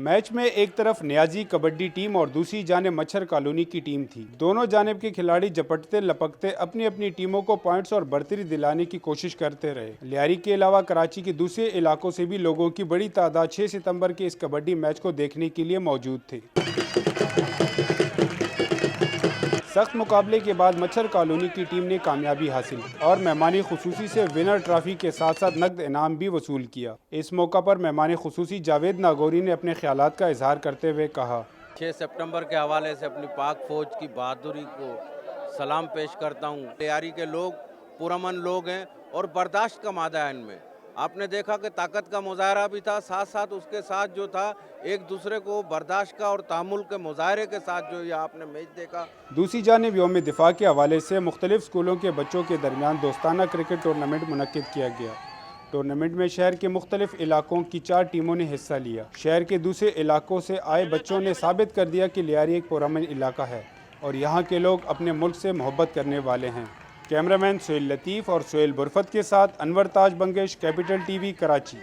Match में एक तरफ न्याजी कबड्डी टीम और दूसरी जानिब मच्छर कॉलोनी की टीम थी। दोनों जानिब के खिलाड़ी झपटते लपकते अपनी अपनी टीमों को पॉइंट्स और बढ़तरी दिलाने की कोशिश करते रहे। लियारी के अलावा कराची के दूसरे इलाकों से भी लोगों की बड़ी तादाद 6 सितंबर के इस कबड्डी मैच को देखने के लिए मौजूद थी। सख्त मुकाबले के बाद मच्छर कॉलोनी की टीम ने कामयाबी हासिल और मेहमानी खुसूसी से विनर ट्रॉफी के साथ साथ नकद इनाम भी वसूल किया। इस मौका पर मेहमान खुसूसी जावेद नागौरी ने अपने ख्यालात का इजहार करते हुए कहा, 6 सितंबर के हवाले से अपनी पाक फौज की बहादुरी को सलाम पेश करता हूँ। लियारी के लोग पुरअमन लोग हैं और बर्दाश्त का मादा है इनमें। आपने देखा कि ताकत का मुजाहरा भी था, साथ साथ उसके साथ जो था एक दूसरे को बर्दाश्त का और तामुल के मुजाहरे के साथ जो ये आपने मैच देखा। दूसरी जानिब यौम दिफा के हवाले से मुख्तलिफ स्कूलों के बच्चों के दरमियान दोस्ताना क्रिकेट टूर्नामेंट मुनक्किद किया गया। टूर्नामेंट में शहर के मुख्तलिफ इलाकों की 4 टीमों ने हिस्सा लिया। शहर के दूसरे इलाकों से आए बच्चों ने साबित कर दिया कि लियारी एक पुरअमन इलाका है और यहाँ के लोग अपने मुल्क से मोहब्बत करने वाले हैं। कैमरामैन सोहेल लतीफ़ और सोहेल बुरफत के साथ अनवर ताज बंगेश, कैपिटल टीवी, कराची।